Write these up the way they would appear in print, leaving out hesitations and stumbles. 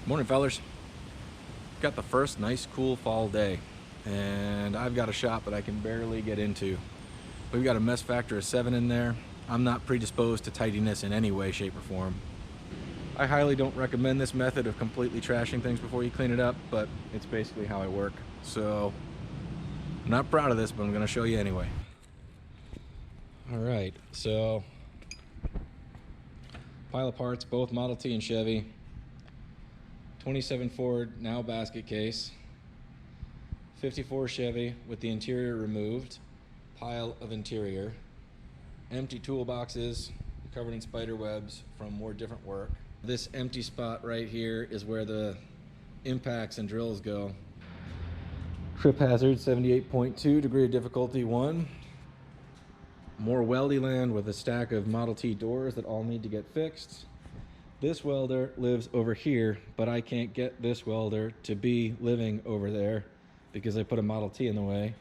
Morning, fellers. Got the first nice cool fall day, and I've got a shop that I can barely get into. We've got a mess factor of 7 in there. I'm not predisposed to tidiness in any way, shape, or form. I highly don't recommend this method of completely trashing things before you clean it up, but it's basically how I work. So I'm not proud of this, but I'm going to show you anyway. All right, so pile of parts, both Model T and Chevy. 27 Ford, now basket case. 54 Chevy with the interior removed. Pile of interior. Empty toolboxes covered in spider webs from more different work. This empty spot right here is where the impacts and drills go. Trip hazard 78.2, degree of difficulty 1. More weldy land with a stack of Model T doors that all need to get fixed. This welder lives over here, but I can't get this welder to be living over there because I put a Model T in the way.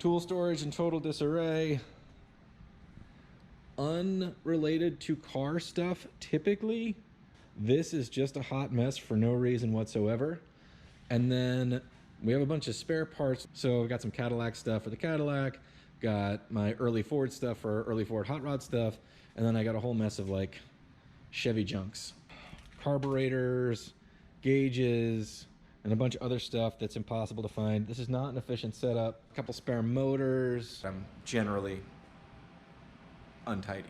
Tool storage in total disarray. Unrelated to car stuff, typically, this is just a hot mess for no reason whatsoever. And then we have a bunch of spare parts. So I've got some Cadillac stuff for the Cadillac, got my early Ford stuff for early Ford hot rod stuff, and then I got a whole mess of like Chevy junks, carburetors, gauges, and a bunch of other stuff that's impossible to find. This is not an efficient setup. A couple spare motors. I'm generally untidy.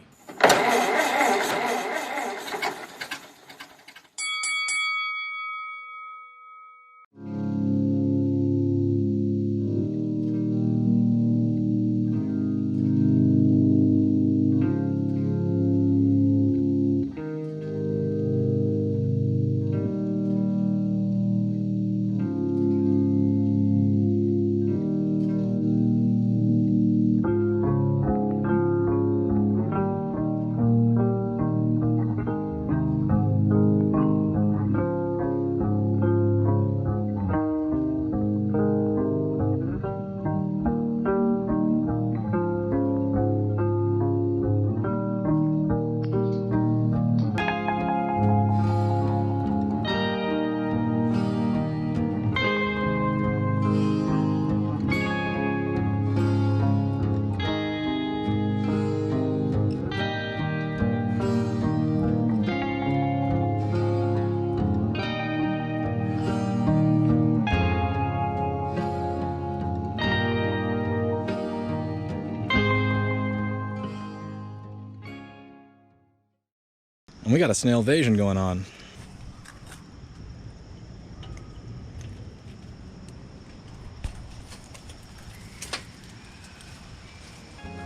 And we got a snail invasion going on.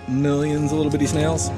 Millions of little bitty snails.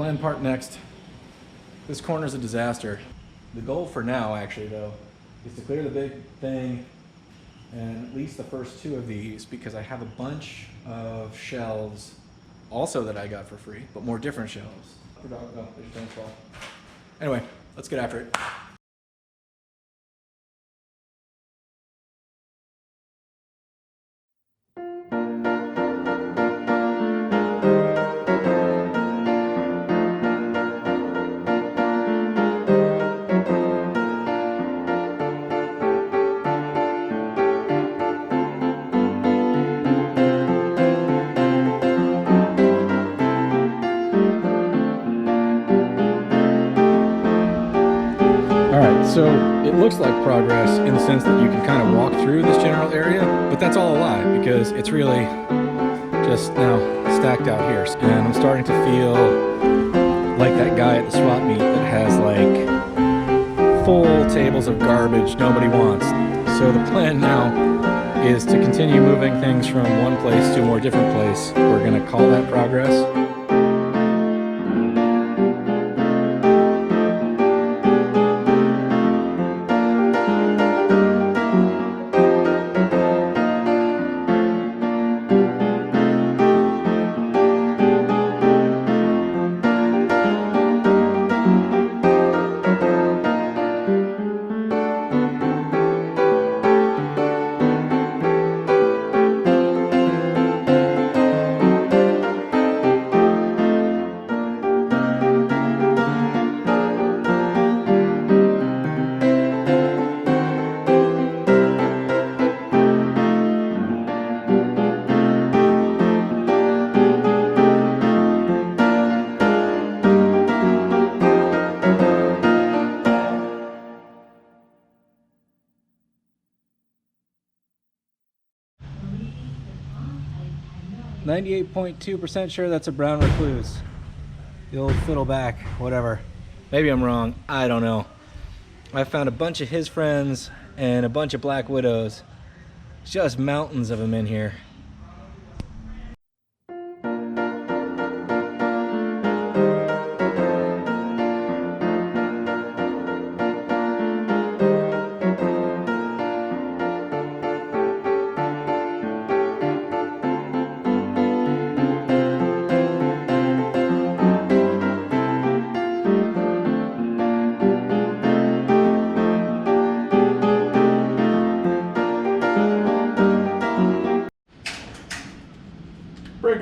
plan part next. This corner's a disaster. The goal for now, actually, though, is to clear the big thing and at least the first two of these, because I have a bunch of shelves also that I got for free, but more different shelves. Oh, there's a fall. Anyway, let's get after it. So it looks like progress in the sense that you can kind of walk through this general area, but that's all a lie because it's really just now stacked out here. And I'm starting to feel like that guy at the swap meet that has like full tables of garbage nobody wants. So the plan now is to continue moving things from one place to a more different place. We're going to call that progress. 98.2% sure that's a brown recluse. The old fiddleback, whatever. Maybe I'm wrong, I don't know. I found a bunch of his friends and a bunch of black widows. Just mountains of them in here.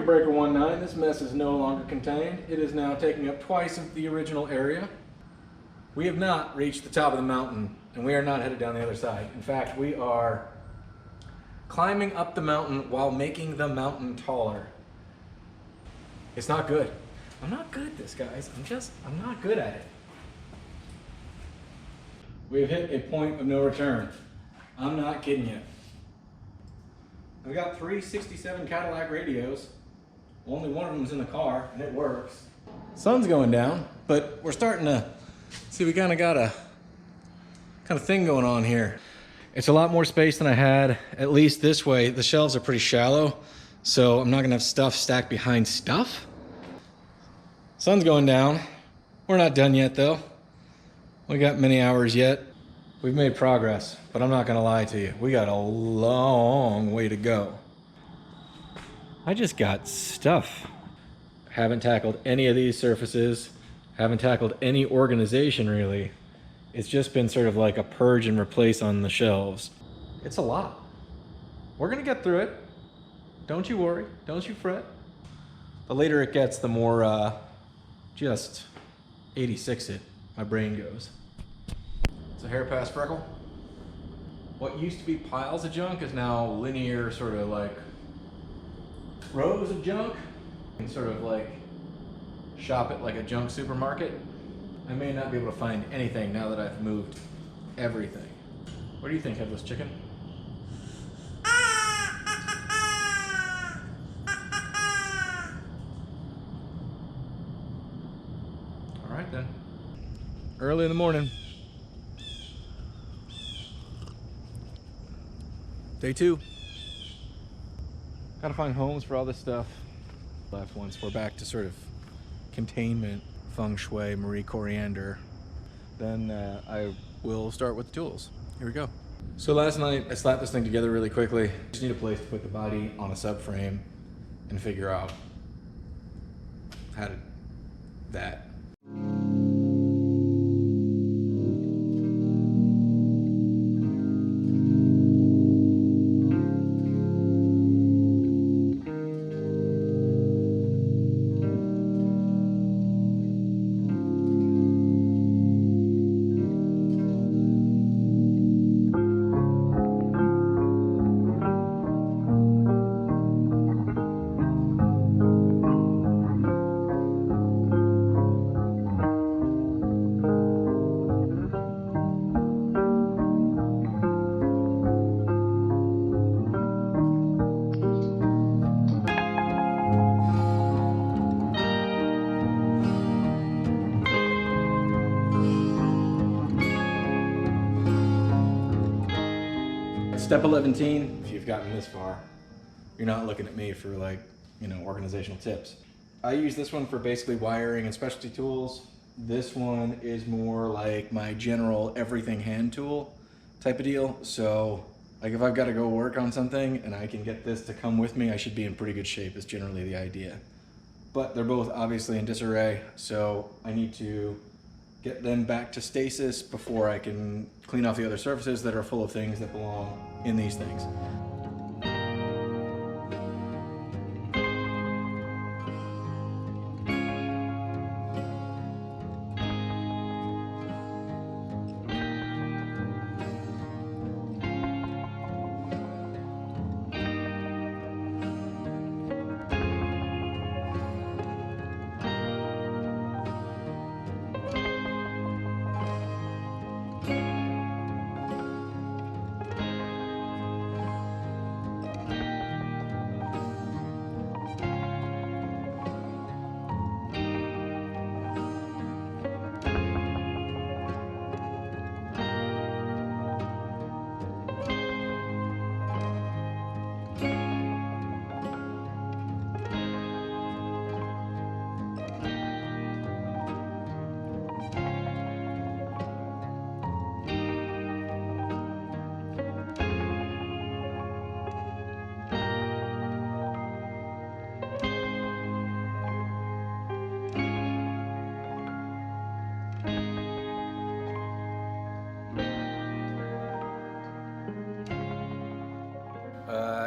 Breaker 19, this mess is no longer contained. It is now taking up twice of the original area. We have not reached the top of the mountain, and we are not headed down the other side. In fact, we are climbing up the mountain while making the mountain taller. It's not good. I'm not good at this, guys. I'm not good at it. We have hit a point of no return. I'm not kidding you. I've got 3 67 Cadillac radios. Only one of them's in the car, and it works. Sun's going down, but we're starting to see we kind of got a thing going on here. It's a lot more space than I had, at least this way. The shelves are pretty shallow, so I'm not gonna have stuff stacked behind stuff. Sun's going down. We're not done yet, though. We got many hours yet. We've made progress, but I'm not gonna lie to you. We got a long way to go. I just got stuff. Haven't tackled any of these surfaces. Haven't tackled any organization, really. It's just been sort of like a purge and replace on the shelves. It's a lot. We're gonna get through it. Don't you worry, don't you fret. The later it gets, the more just 86 it my brain goes. It's a hair past freckle. What used to be piles of junk is now linear, sort of like rows of junk, and sort of like shop it like a junk supermarket. I may not be able to find anything now that I've moved everything. What do you think, Headless Chicken? All right then. Early in the morning. Day 2. Gotta find homes for all this stuff left once we're back to sort of containment. feng shui Marie Coriander, then I will start with the tools. Here we go. So last night I slapped this thing together really quickly. Just need a place to put the body on a subframe and figure out how to that. Step 11, if you've gotten this far, you're not looking at me for like, organizational tips. I use this one for basically wiring and specialty tools. This one is more like my general everything hand tool type of deal. So like if I've got to go work on something and I can get this to come with me, I should be in pretty good shape is generally the idea. But they're both obviously in disarray, so I need to get them back to stasis before I can clean off the other surfaces that are full of things that belong in these things.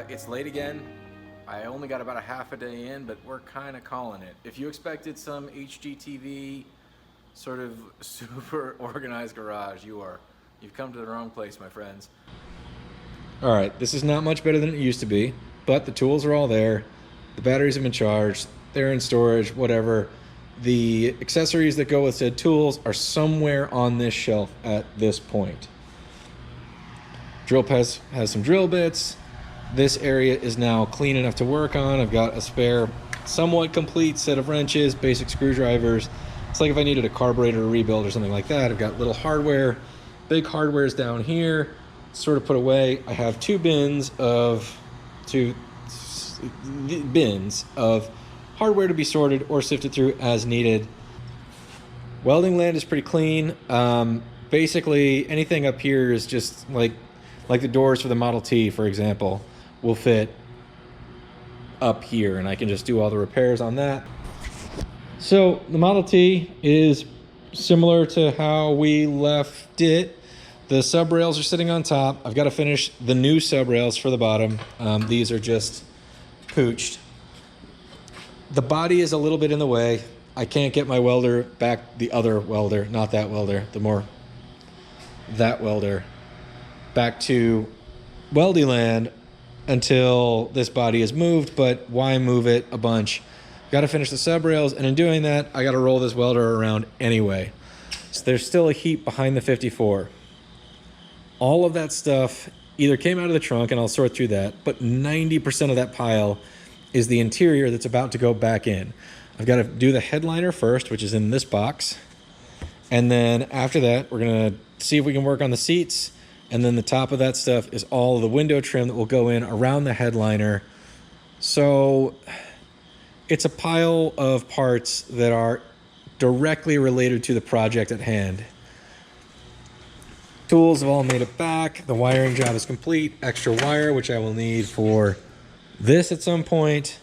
It's late again. I only got about a half a day in, but we're kind of calling it. If you expected some HGTV sort of super organized garage, you've come to the wrong place, my friends. All right, this is not much better than it used to be, but the tools are all there. The batteries have been charged. They're in storage, whatever. The accessories that go with said tools are somewhere on this shelf at this point. Drill press has some drill bits. This area is now clean enough to work on. I've got a spare, somewhat complete set of wrenches, basic screwdrivers. It's like if I needed a carburetor rebuild or something like that. I've got little hardware, big hardware's down here, sort of put away. I have two bins of hardware to be sorted or sifted through as needed. Welding land is pretty clean. Basically, anything up here is just like the doors for the Model T, for example, will fit up here, and I can just do all the repairs on that. So the Model T is similar to how we left it. The sub rails are sitting on top. I've got to finish the new sub rails for the bottom. These are just pooched. The body is a little bit in the way. I can't get my welder back, the other welder, not that welder, that welder, back to weldy land until this body is moved. But why move it a bunch? Got to finish the sub rails, and in doing that, I got to roll this welder around anyway. So there's still a heap behind the 54. All of that stuff either came out of the trunk, and I'll sort through that, but 90% of that pile is the interior that's about to go back in. I've got to do the headliner first, which is in this box, and then after that, we're gonna see if we can work on the seats. And then the top of that stuff is all of the window trim that will go in around the headliner. So it's a pile of parts that are directly related to the project at hand. Tools have all made it back. The wiring job is complete. Extra wire, which I will need for this at some point.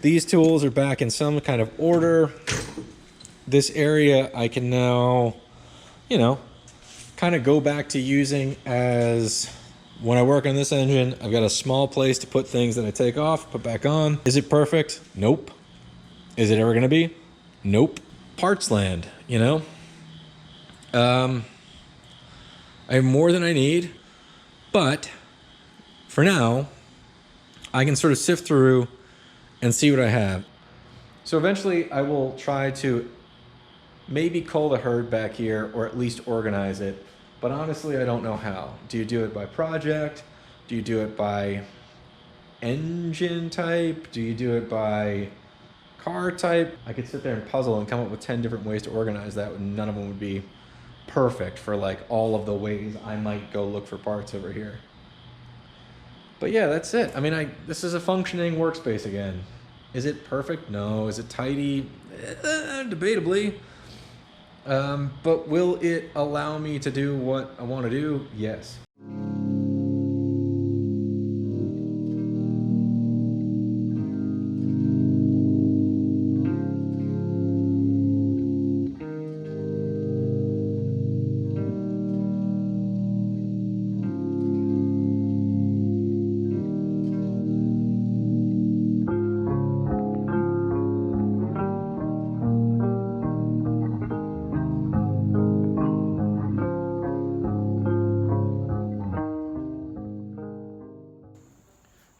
These tools are back in some kind of order. This area I can now, you know, kind of go back to using as when I work on this engine. I've got a small place to put things that I take off, put back on. Is it perfect? Nope. Is it ever going to be? Nope. Parts land, you know? I have more than I need, but for now, I can sort of sift through and see what I have. So eventually I will try to maybe cull the herd back here, or at least organize it. But honestly, I don't know how. Do you do it by project? Do you do it by engine type? Do you do it by car type? I could sit there and puzzle and come up with 10 different ways to organize that, and none of them would be perfect for like all of the ways I might go look for parts over here. But yeah, that's it. I mean, this is a functioning workspace again. Is it perfect? No. Is it tidy? Debatably. But will it allow me to do what I want to do? Yes.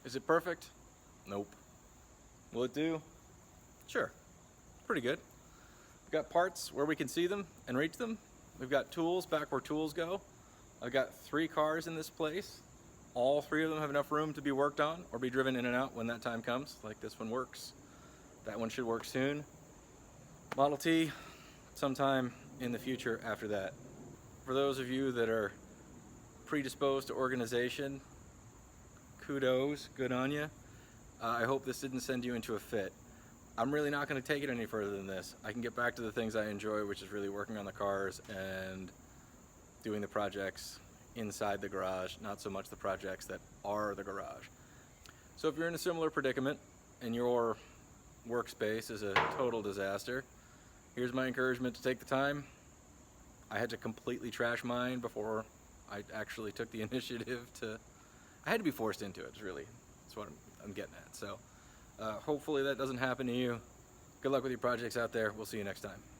Is it perfect? Nope. Will it do? Sure. Pretty good. We've got parts where we can see them and reach them. We've got tools back where tools go. I've got 3 cars in this place. All 3 of them have enough room to be worked on or be driven in and out when that time comes. Like this one works. That one should work soon. Model T, sometime in the future after that. For those of you that are predisposed to organization, kudos, good on you. I hope this didn't send you into a fit. I'm really not going to take it any further than this. I can get back to the things I enjoy, which is really working on the cars and doing the projects inside the garage, not so much the projects that are the garage. So if you're in a similar predicament and your workspace is a total disaster, here's my encouragement to take the time. I had to completely trash mine before I actually took the initiative to. I had to be forced into it, that's what I'm getting at. So hopefully that doesn't happen to you. Good luck with your projects out there. We'll see you next time.